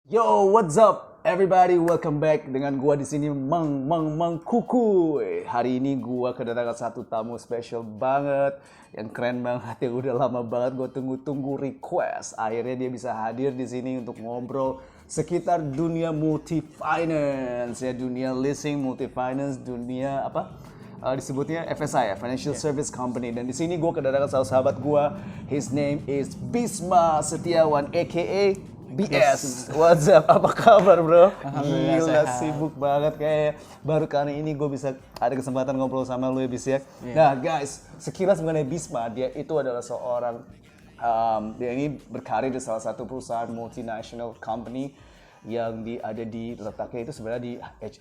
Yo, what's up everybody? Welcome back dengan gua di sini Mang Kuku. Hari ini gua kedatangan satu tamu spesial banget, yang keren banget, yang udah lama banget gua tunggu-tunggu request. Akhirnya dia bisa hadir di sini untuk ngobrol sekitar dunia multi finance, ya, dunia leasing, multi finance, dunia apa? Disebutnya FSI ya, Financial Service Company. Dan di sini gue kedatangan salah sahabat gue. His name is Bisma Setiawan, aka BS. What's up? Apa kabar, bro? Alhamdulillah Gila, sehat. sibuk banget kayak baru kali ini gue bisa ada kesempatan ngobrol sama lu ya, Bis ya. Nah, guys, sekilas mengenai Bisma, dia itu adalah seorang dia ini berkarir di salah satu perusahaan multinational company yang ada di letaknya itu sebenarnya di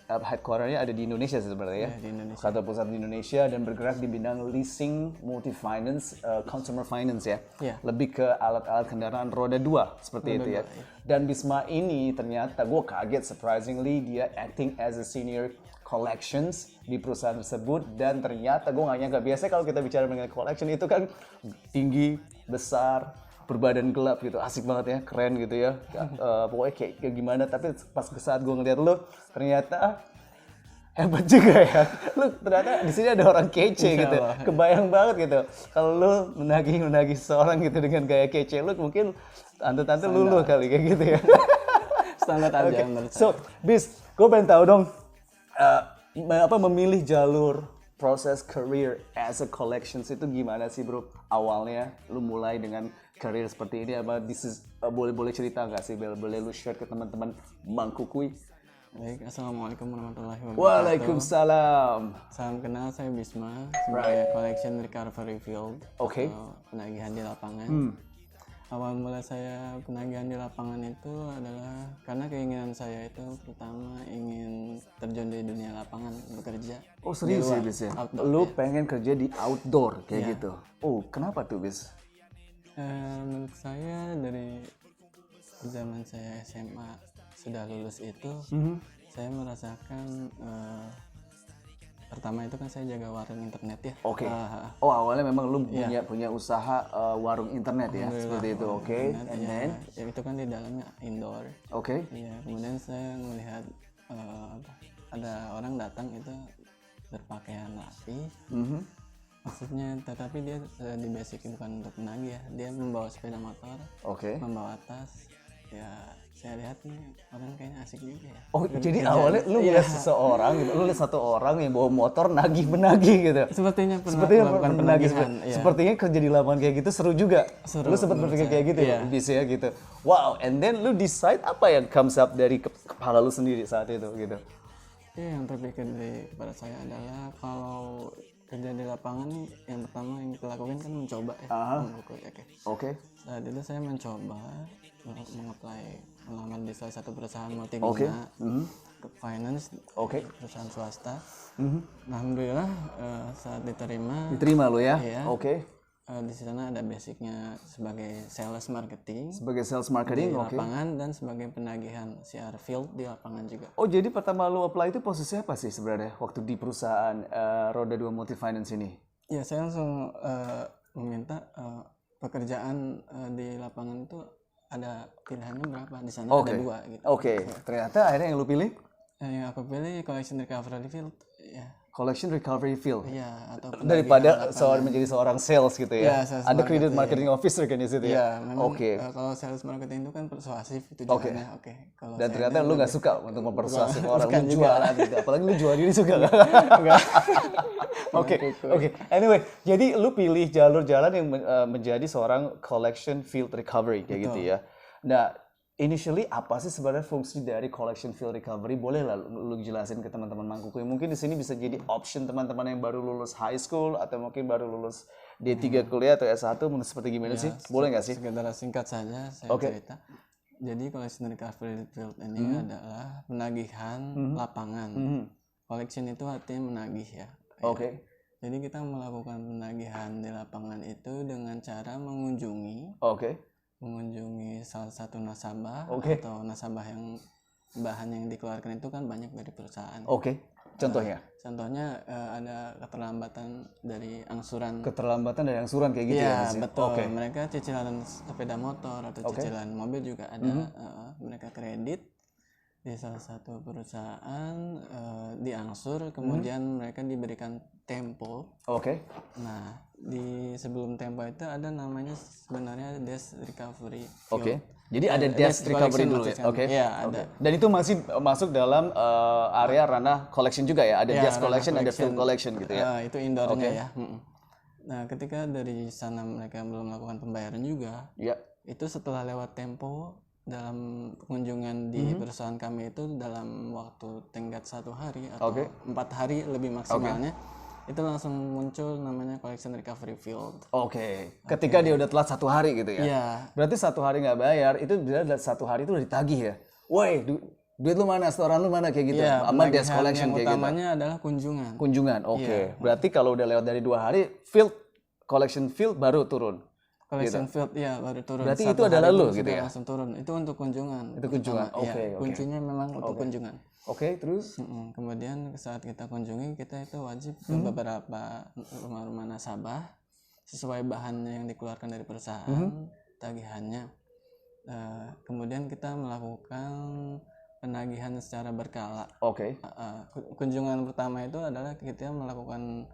headquarternya ada di Indonesia sebenarnya ya. Di Indonesia. Kantor pusat di Indonesia dan bergerak di bidang leasing, multi finance, consumer finance ya. Iya. Lebih ke alat-alat kendaraan roda 2 seperti itu ya. Dan Bisma ini ternyata gue kaget, surprisingly dia acting as a senior collections di perusahaan tersebut, dan ternyata gue gak nyangka. Biasanya kalau kita bicara mengenai collection itu kan tinggi, besar, berbadan gelap gitu, asik banget ya, keren gitu ya. Pokoknya kayak gimana, tapi pas saat gue ngeliat lu ternyata hebat juga ya. Lu ternyata di sini ada orang kece gitu. Kebayang banget gitu. Kalau lu menagih seseorang gitu dengan gaya kece lu, mungkin tante-tante luluh kali kayak gitu ya. Standar aja Oke. menurut So, saya. Bis, gue pengen tahu dong, memilih jalur proses career as a collections itu gimana sih, bro? Awalnya lu mulai dengan career seperti ini, apa boleh cerita nggak sih? Boleh lu share ke teman-teman Mang Kukui? Baik, Assalamualaikum warahmatullahi wabarakatuh. Waalaikumsalam. Salam kenal, saya Bisma sebagai Collection Recovery Field Oke. atau penagihan di lapangan. Awal mula saya penagihan di lapangan itu adalah karena keinginan saya itu pertama ingin terjun di dunia lapangan, bekerja. Oh, serius ya, di luar, Bis ya? outdoor, Lu ya. pengen kerja di outdoor kayak Iya. gitu? Oh, kenapa tuh, Bis? Menurut saya dari zaman saya SMA sudah lulus itu, saya merasakan pertama itu kan saya jaga warung internet ya. Oke. Oh, awalnya memang lu punya usaha warung internet ya, Alhamdulillah, seperti itu. warung Oke. internet, And ya, then, ya itu kan di dalamnya indoor. oke. Iya, kemudian saya melihat ada orang datang itu berpakaian rapi. Maksudnya, tetapi dia di basic bukan untuk menagih ya. Dia membawa sepeda motor, Oke. membawa tas. Ya, saya lihat nih orang kayaknya asik juga ya. Oh, jadi awalnya lu lihat seseorang gitu, lu lihat satu orang yang bawa motor nagih-menagih gitu. Sepertinya Sepertinya penagih penagihan. Iya. sepertinya kerja di lapangan kayak gitu seru juga. Seru, Lu sempat menurut berpikir saya. kayak gitu ya, Iya. bisa ya gitu. Wow, and then lu decide apa yang comes up dari kepala lu sendiri saat itu gitu. Iya, yang terpikir kepada saya adalah kalau kerja di lapangan nih, yang pertama yang kita lakukan kan mencoba ya. Oke. Oke. Saat itu saya mencoba mengapply melamar di salah satu perusahaan multiguna ke finance, perusahaan swasta. Alhamdulillah saat diterima Diterima lu ya? Iya. Oke. Di sana ada basicnya sebagai sales marketing Sebagai sales di marketing, oke. lapangan dan sebagai penagihan CR field di lapangan juga. Oh, jadi pertama lu apply itu posisinya apa sih sebenarnya waktu di perusahaan Roda 2 Multi Finance ini? Ya, saya langsung meminta pekerjaan di lapangan itu ada pilihannya berapa. Di sana ada dua gitu. Oke. Ternyata akhirnya yang lu pilih Yang aku pilih collection recovery field, ya. Collection Recovery Field. Iya, atau Daripada menjadi seorang sales gitu ya. Iya, sales Ada credit marketing. marketing officer kan di situ Iya, ya. memang Oke. kalau sales marketing itu kan persuasif tujuannya. Oke. Kalau Dan saya ternyata lu nggak suka untuk mempersuasi orang, bukan lu juga. jualan gitu. Apalagi lu jual diri suka nggak? enggak. Oke. Anyway, jadi lu pilih jalur jalan yang menjadi seorang collection field recovery kayak gitu ya. Nah, initially apa sih sebenarnya fungsi dari collection field recovery? Boleh lah lu jelasin ke teman-teman Mangkukuy. Mungkin di sini bisa jadi option teman-teman yang baru lulus high school atau mungkin baru lulus D3 kuliah atau S1, seperti gimana sih? Boleh nggak sih? Sekedar singkat saja saya cerita. Jadi collection recovery field ini adalah penagihan lapangan. Collection itu artinya menagih ya. Oke. Jadi kita melakukan penagihan di lapangan itu dengan cara mengunjungi Oke. salah satu nasabah Oke. atau nasabah yang bahan yang dikeluarkan itu kan banyak dari perusahaan. Oke. Contohnya? Contohnya ada keterlambatan dari angsuran. Keterlambatan dari angsuran kayak gitu ya? Iya, Mas? betul. Oke. Mereka cicilan sepeda motor atau cicilan mobil juga ada. Mereka kredit di salah satu perusahaan, diangsur, kemudian mereka diberikan tempo. Oke. Nah, di sebelum tempo itu ada namanya sebenarnya desk recovery. Oke. Jadi ada desk recovery dulu ya? Oke. Iya, ada. Dan itu masih masuk dalam area ranah collection juga ya? Ada desk collection, ada field collection gitu ya? Itu indoornya ya. Nah, ketika dari sana mereka belum melakukan pembayaran juga, itu setelah lewat tempo dalam kunjungan di perusahaan kami itu dalam waktu tenggat 1 hari atau 4 hari lebih maksimalnya, itu langsung muncul namanya collection recovery field. Oke. Ketika dia udah telat 1 hari gitu ya? Iya. Berarti 1 hari nggak bayar, itu bila 1 hari itu udah ditagih ya? Woi, duit lu mana, setoran lu mana kayak gitu? Iya, Sama desk collection yang kayak gitu? utamanya adalah kunjungan. Kunjungan, oke. Berarti kalau udah lewat dari 2 hari, collection field baru turun? Collection field ya baru turun. Berarti 1 itu adalah hari lu sudah gitu ya? langsung turun. Itu untuk kunjungan. Itu kunjungan, oke. Kuncinya memang untuk kunjungan. Oke, terus? Kemudian saat kita kunjungi, kita itu wajib ke beberapa rumah-rumah nasabah sesuai bahan yang dikeluarkan dari perusahaan, tagihannya. Kemudian kita melakukan penagihan secara berkala. Oke. Kunjungan pertama itu adalah kita melakukan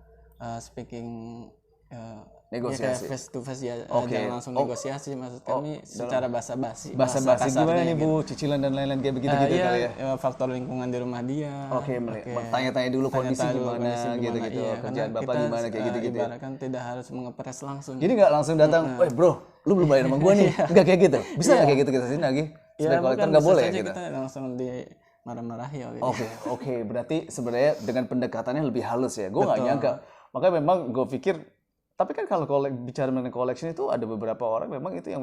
speaking, Negosiasi. ya kayak face to face ya, jangan langsung negosiasi, maksud kami secara basa-basi. Basa-basi gimana nih gitu. Bu, cicilan dan lain-lain kayak begitu-gitu kali ya? Faktor lingkungan di rumah dia. Oke, tanya-tanya dulu kondisi gimana gitu-gitu, Iya, kerjaan karena Bapak kita, gimana kayak gitu-gitu. Ya. ibaratkan tidak harus mengepres langsung. Jadi nggak langsung datang, weh bro, lu belum bayar sama gua nih, nggak kayak gitu. Bisa nggak kayak gitu kita sini lagi? Sebagai kolektor nggak boleh ya gitu. Kita langsung di marah-marahi ya. Oke, berarti sebenarnya dengan pendekatannya lebih halus ya. Gue nggak nyangka. Makanya memang gue pikir, tapi kan kalau bicara mengenai collection itu ada beberapa orang memang itu yang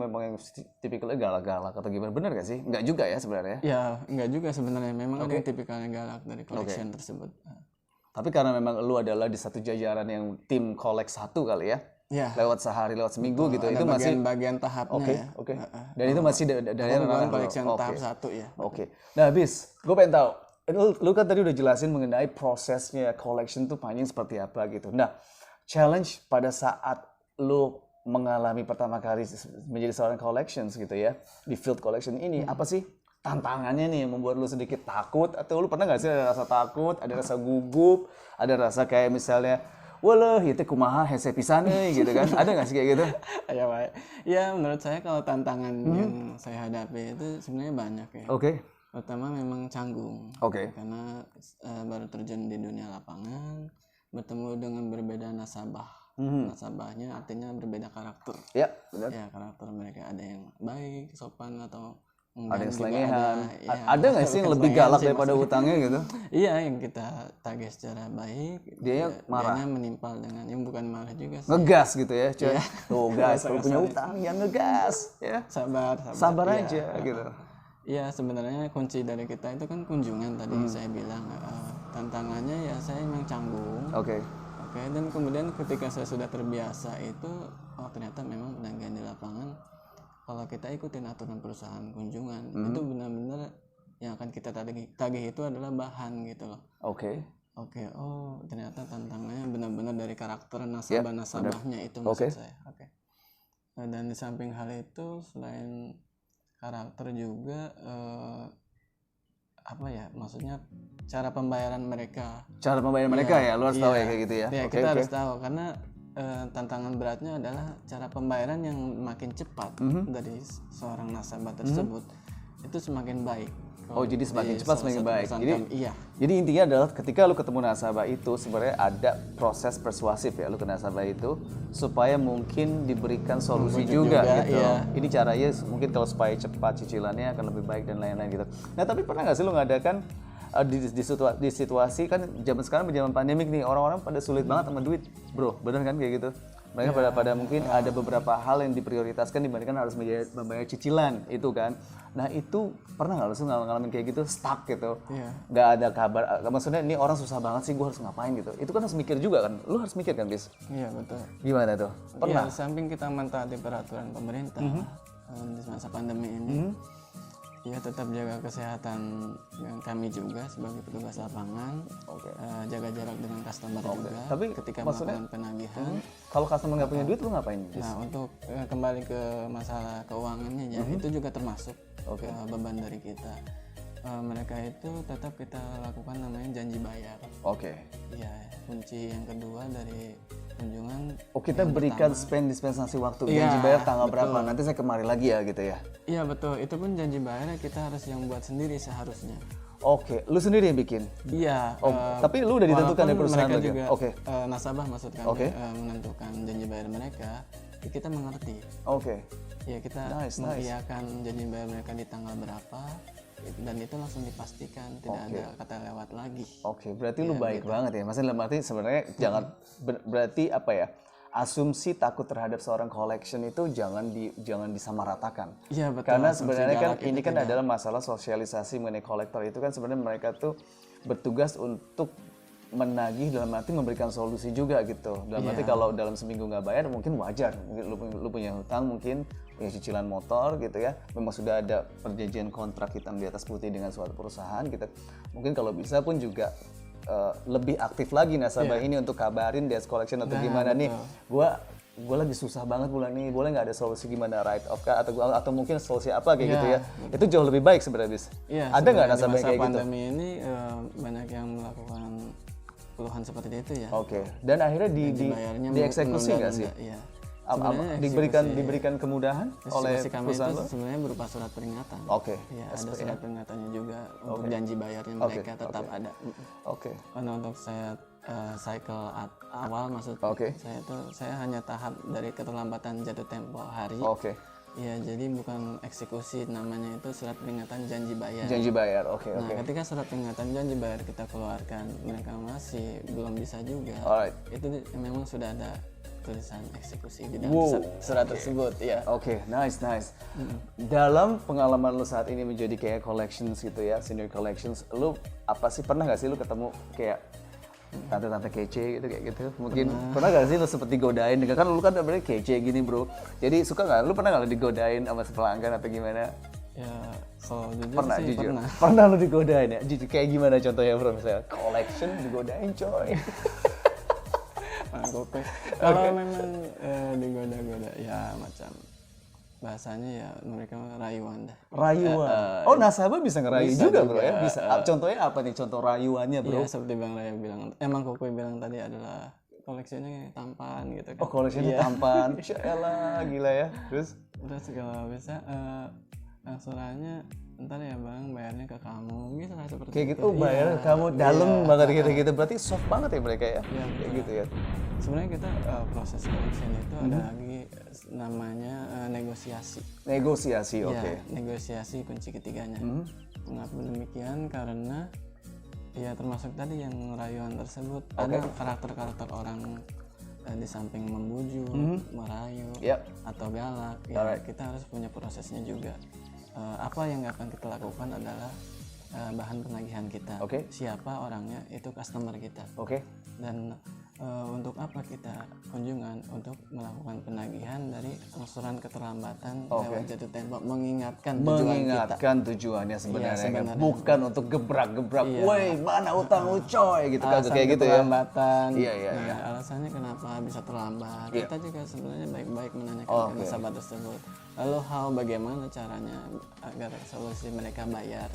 tipikalnya galak-galak atau gimana, benar gak sih? Nggak juga ya sebenarnya? Ya, nggak juga sebenarnya. Memang ada yang tipikalnya galak dari collection tersebut. Tapi karena memang lu adalah di satu jajaran yang tim collect 1 kali ya? Ya. Lewat sehari, lewat seminggu gitu. Itu masih bagian tahapnya ya. Oke. Dan itu masih dari ranah collection tahap 1 ya. Oke. Nah, Bis, gue pengen tahu. Lu kan tadi udah jelasin mengenai prosesnya collection tuh panjang seperti apa gitu. Nah, challenge pada saat lu mengalami pertama kali menjadi seorang collections gitu ya, di field collection ini, apa sih tantangannya nih yang membuat lu sedikit takut? Atau lu pernah nggak sih ada rasa takut, ada rasa gugup, ada rasa kayak misalnya, walah itu kumaha hese pisan gitu kan? Ada nggak sih kayak gitu? Ya, Pak. Ya, menurut saya kalau tantangan yang saya hadapi itu sebenarnya banyak ya. Oke. Pertama memang canggung. Oke. Karena baru terjun di dunia lapangan, bertemu dengan berbeda nasabah. Nasabahnya artinya berbeda karakter. Ya, benar. Ya, karakter mereka ada yang baik, sopan atau ada yang selengehan. Ada nggak sih yang lebih galak daripada utangnya gitu? Iya, yang kita tagih secara baik, dia marah. Dianya menimpal dengan yang bukan marah juga sih. Ngegas gitu ya, coy. Tuh guys, kalau punya utang ya ngegas, ya. Sabar aja gitu. Iya, sebenarnya kunci dari kita itu kan kunjungan tadi saya bilang. Tantangannya ya saya memang canggung. Oke, dan kemudian ketika saya sudah terbiasa itu, ternyata memang penagihan di lapangan, kalau kita ikutin aturan perusahaan kunjungan, itu benar-benar yang akan kita tagih itu adalah bahan gitu loh. Oke, ternyata tantangannya benar-benar dari karakter nasabah-nasabahnya itu maksud saya. Dan di samping hal itu, selain karakter juga maksudnya cara pembayaran mereka. Cara pembayaran mereka ya, lu harus tahu ya kayak gitu ya. Ya, kita harus tahu karena tantangan beratnya adalah cara pembayaran yang makin cepat dari seorang nasabah tersebut itu semakin baik. Jadi semakin cepat semakin baik. Iya. Jadi intinya adalah ketika lu ketemu nasabah itu sebenarnya ada proses persuasif ya lu ke nasabah itu supaya mungkin diberikan solusi juga gitu. Iya. Ini caranya mungkin kalau supaya cepat cicilannya akan lebih baik dan lain-lain gitu. Nah, tapi pernah nggak sih lu ngadakan di situasi kan zaman sekarang zaman pandemik nih, orang-orang pada sulit banget sama duit, bro, bener kan kayak gitu? Mereka pada mungkin ada beberapa hal yang diprioritaskan dibandingkan harus membayar cicilan itu kan. Nah, itu pernah nggak lu ngalamin kayak gitu, stuck gitu, nggak ada kabar, maksudnya ini orang susah banget sih, gue harus ngapain gitu. Itu kan harus mikir juga kan, lu harus mikir kan, Bis? Iya, betul. Gimana tuh? Pernah? Samping kita mentaati peraturan pemerintah di masa pandemi ini, Ya tetap jaga kesehatan kami juga sebagai petugas lapangan. Oke. Jaga jarak dengan customer juga. Tapi ketika maksudnya, melakukan penagihan. Kalau customer nggak punya duit, lu ngapain? Nah untuk kembali ke masalah keuangannya ya, itu juga termasuk beban dari kita. Mereka itu tetap kita lakukan namanya janji bayar. Oke. Ya kunci yang kedua dari kunjungan. Oh, kita berikan dispensasi waktu, janji bayar tanggal berapa, nanti saya kemari lagi ya gitu ya. Iya betul, itu pun janji bayarnya kita harus yang buat sendiri seharusnya. Oke, lu sendiri yang bikin? Iya. Tapi lu udah ditentukan dari perusahaan mereka lu juga, Oke. nasabah maksud kami menentukan janji bayar mereka, ya kita mengerti. Oke. Ya kita mengiyakan janji bayar mereka di tanggal berapa, dan itu langsung dipastikan tidak ada kata lewat lagi. Oke, berarti lu baik banget ya. Maksudnya dalam arti sebenarnya jangan berarti apa ya? Asumsi takut terhadap seorang collection itu jangan disamaratakan. Iya betul. Karena sebenarnya kan ini kan adalah masalah sosialisasi mengenai kolektor itu kan sebenarnya mereka tuh bertugas untuk menagih dalam arti memberikan solusi juga gitu. Dalam arti kalau dalam seminggu nggak bayar mungkin wajar. Mungkin lu punya hutang, mungkin punya cicilan motor gitu ya. Memang sudah ada perjanjian kontrak hitam di atas putih dengan suatu perusahaan kita. Mungkin kalau bisa pun juga lebih aktif lagi nasabah ini untuk kabarin desk collection atau gimana nih. Gue lagi susah banget bulan ini, boleh nggak ada solusi gimana write off kah atau mungkin solusi apa kayak gitu ya. Itu jauh lebih baik sebenarnya bis. Ada nggak nasabah kayak gitu? Pandemi ini banyak yang melakukan keluhan seperti itu ya. Oke. Dan akhirnya dieksekusi nggak sih? Iya. Diberikan kemudahan oleh kami perusahaan itu lo? sebenarnya berupa surat peringatan. Oke. Ya, ada surat peringatannya juga untuk janji bayarnya mereka tetap ada. Oke. Karena untuk saya cycle awal maksud saya hanya tahap dari keterlambatan jatuh tempo hari. Oke. Ya, jadi bukan eksekusi, namanya itu surat peringatan janji bayar. Janji bayar, oke. Ketika surat peringatan janji bayar kita keluarkan, mereka masih belum bisa juga. Itu memang sudah ada tulisan eksekusi di dalam surat tersebut, ya. Oke, nice. Dalam pengalaman lu saat ini menjadi kayak collections gitu ya, senior collections, lu apa sih pernah nggak sih lu ketemu kayak tante-tante kece gitu kayak gitu? Mungkin pernah gak sih lu sempet digodain? Kan lu kan sebenarnya kece gini bro. Jadi suka nggak? Lu pernah nggak lu digodain sama pelanggan atau gimana? Ya, kalau jujur pernah, sih jujur. pernah. Pernah lu digodain ya? Jujur kayak gimana contohnya bro? Misalnya collection digodain coy. Kalau memang digoda-goda ya macam bahasanya ya mereka rayuan dah. Rayuan. Nasabah bisa ngerayu juga bro ya? Bisa. Contohnya apa nih contoh rayuannya bro? Iya seperti Bang Raya bilang. Emang Kokoy bilang tadi adalah koleksinya tampan gitu kan. Oh koleksinya tampan. Yaelah gila ya. Terus kalau bisa angsurannya ntar ya bang bayarnya ke kamu gitu lah seperti kayak gitu. itu. Bayar ke kamu dalam banget gitu. Berarti soft banget ya mereka ya? Kayak gitu ya. Sebenarnya kita proses collection itu ada lagi namanya negosiasi. Negosiasi, oke. Negosiasi kunci ketiganya. Mengapa demikian? Karena ya termasuk tadi yang rayuan tersebut ada karakter-karakter orang di samping membujuk, merayu, atau galak. Ya kita harus punya prosesnya juga. Apa yang akan kita lakukan adalah bahan penagihan kita. Siapa orangnya? Itu customer kita. Dan untuk apa kita kunjungan? Untuk melakukan penagihan dari angsuran keterlambatan lewat jatuh tempo, mengingatkan tujuannya sebenarnya. Bukan untuk gebrak-gebrak. Woi, mana utang lu coy gitu kan kayak gitu ya. Keterlambatan. Iya. Alasannya kenapa bisa terlambat? Kita juga sebenarnya baik-baik menanyakan ke nasabah tersebut. Lalu bagaimana caranya agar solusi mereka bayar?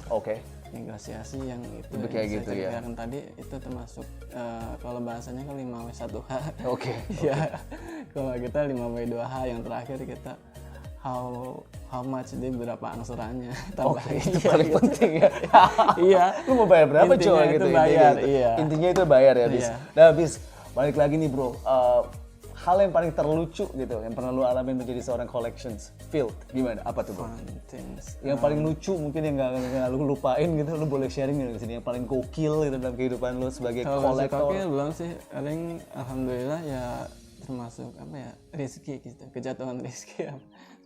Negosiasi yang itu kayak gitu ya. Yang tadi itu termasuk kalau bahasanya kan 5W1H. Ya. Kalau kita 5W2H yang terakhir kita how much dia berapa angsurannya. Itu paling penting ya. Iya. Lu mau bayar berapa coy gitu. Bayar, Intinya itu bayar ya bis. Nah bis balik lagi nih bro. Hal yang paling terlucu gitu yang pernah lu alamin menjadi seorang collections field gimana? Apa tuh bro? Yang paling lucu mungkin yang nggak lu lupain gitu, lu boleh sharing di sini yang paling gokil gitu dalam kehidupan lu sebagai kolektor. Kalau belum sih, paling alhamdulillah ya termasuk apa ya rezeki gitu, kejatuhan rezeki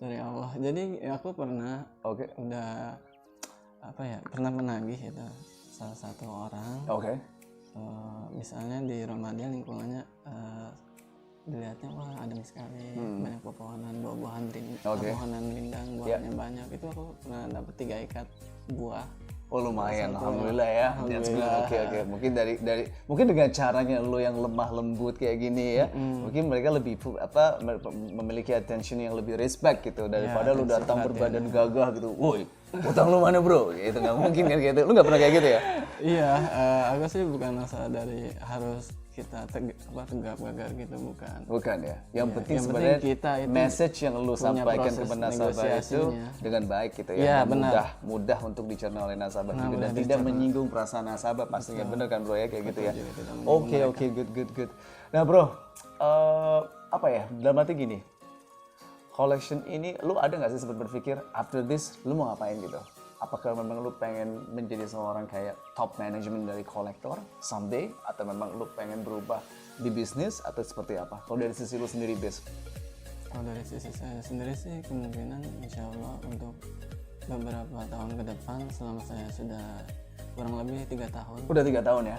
dari Allah. Jadi aku pernah udah apa ya pernah menagih itu salah satu orang. Misalnya di Ramadan lingkungannya dilihatnya wah adem sekali, banyak pepohonan, buah-buahan Oke. pepohonan lindang, buahnya banyak. Itu aku pernah dapat 3 ikat buah. Oh lumayan, Satu, alhamdulillah ya. That's good. Oke. Mungkin dari mungkin dengan caranya lo yang lemah lembut kayak gini ya, mungkin mereka lebih memiliki attention yang lebih respect gitu daripada lo datang berbadan gagah gitu. Woi, utang lu mana bro? Gitu nggak mungkin kan gitu. Lu nggak pernah kayak gitu ya? Iya, aku sih bukan masalah dari harus kita tegak gagah gitu, bukan. Bukan ya. Yang penting yang sebenarnya penting kita itu message yang lu punya sampaikan proses kepada nasabah itu negosiasinya. dengan baik gitu ya. Iya, Dan benar. mudah untuk dicerna oleh nasabah juga dan mudah tidak menyinggung perasaan nasabah pastinya. Bener kan bro ya kayak gitu ya. Oke, good. Nah bro, apa ya? Dalam arti gini, collection ini lu ada nggak sih sempat berpikir after this lu mau ngapain gitu? Apakah memang lu pengen menjadi seorang kayak top management dari kolektor someday, atau memang lu pengen berubah di bisnis atau seperti apa? Kalau dari sisi lu sendiri, Bes? Kalau dari sisi saya sendiri sih kemungkinan insya Allah untuk beberapa tahun ke depan, selama saya sudah kurang lebih 3 tahun Udah 3 tahun ya?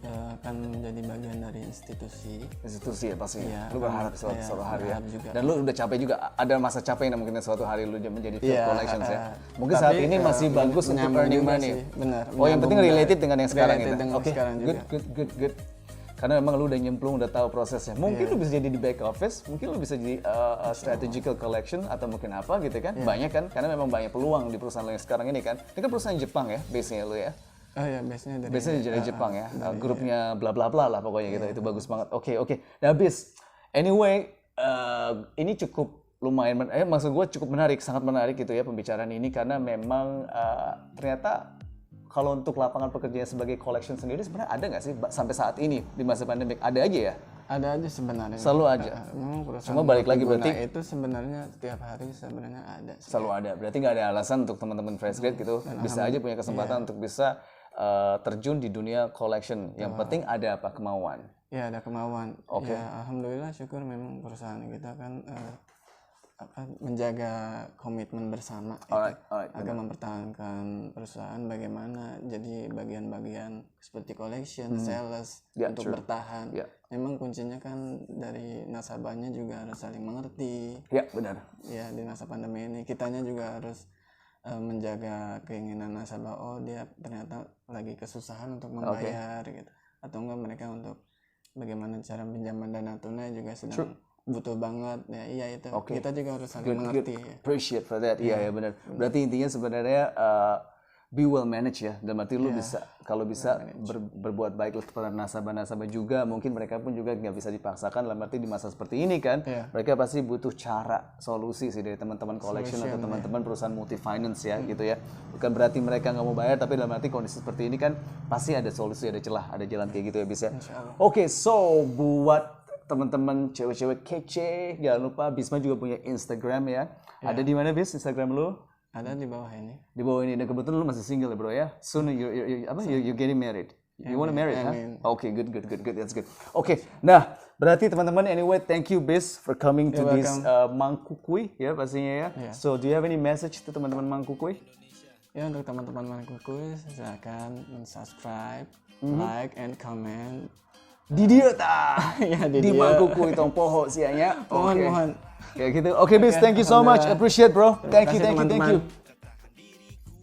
akan menjadi bagian dari institusi. Institusi ya pasti. Iya, Lu berharap suatu hari ya. berharap juga. Dan lu udah capek juga. Ada masa capek yang mungkin suatu hari lu menjadi field Iya, collections ya. Mungkin tapi, saat ini masih bagus untuk menyambung earning juga money. sih, benar. Oh yang penting Menyambung related dengan yang sekarang related gitu. dengan Oke, sekarang juga. good. Karena memang lu udah nyemplung, udah tahu prosesnya. Mungkin lu bisa jadi di back office, mungkin lu bisa jadi strategical collection atau mungkin apa gitu kan. Banyak kan, karena memang banyak peluang di perusahaan lu yang sekarang ini kan. Ini kan perusahaan Jepang ya, base-nya lu ya. Oh ya, biasanya Dari Jepang ya, grupnya bla bla bla lah pokoknya gitu, itu bagus banget. Oke. Nah bis, anyway, ini cukup lumayan, maksud gue cukup menarik, sangat menarik gitu ya pembicaraan ini, karena memang ternyata kalau untuk lapangan pekerjaan sebagai collection sendiri sebenarnya ada nggak sih sampai saat ini di masa pandemik? Ada aja ya? Ada aja sebenarnya. Selalu aja. Memang perusahaan Cuma balik lagi multiguna berarti itu sebenarnya setiap hari sebenarnya ada sih. selalu ada. Berarti nggak ada alasan untuk teman-teman fresh grade gitu bisa aja punya kesempatan untuk bisa terjun di dunia collection. Yang penting ada apa? Kemauan. Ya ada kemauan. Ya alhamdulillah syukur memang perusahaan kita kan menjaga komitmen bersama gitu, Alright, agar mempertahankan perusahaan bagaimana jadi bagian-bagian seperti collection, sales untuk bertahan. Memang kuncinya kan dari nasabahnya juga harus saling mengerti. Ya benar. Ya di masa pandemi ini kitanya juga harus menjaga keinginan nasabah, oh dia ternyata lagi kesusahan untuk membayar gitu, atau enggak mereka untuk bagaimana cara pinjaman dana tunai juga sedang butuh banget ya. Iya itu kita juga harus saling mengerti ya. Appreciate for that. Iya benar. Berarti intinya sebenarnya be well managed ya. Dan berarti lu bisa, kalau bisa berbuat baik kepada nasabah-nasabah juga. Mungkin mereka pun juga nggak bisa dipaksakan. Dalam arti di masa seperti ini kan, mereka pasti butuh cara, solusi sih dari teman-teman collection atau teman-teman perusahaan multi finance ya gitu ya. Bukan berarti mereka nggak mau bayar, tapi dalam arti kondisi seperti ini kan pasti ada solusi, ada celah, ada jalan kayak gitu ya bisa. Oke, so buat teman-teman cewek-cewek kece, jangan lupa Bisma juga punya Instagram ya. Ada di mana Bis Instagram lu? Ada di bawah ini. Di bawah ini. Dan kebetulan lu masih single ya bro ya. Soon you're getting married. You wanna marry, huh? Okay, good. That's good. Okay, nah berarti teman-teman, anyway, thank you Bis for coming to this Mangkukui ya pastinya ya. So do you have any message to teman-teman Mangkukui? Ya untuk teman-teman Mangkukui silakan subscribe, like and comment. Di dia ta. Ya, di Mangkukui tong poho sianya. Mohon. Kayak gitu. Oke Bis, thank you so much. Appreciate bro. Thank you.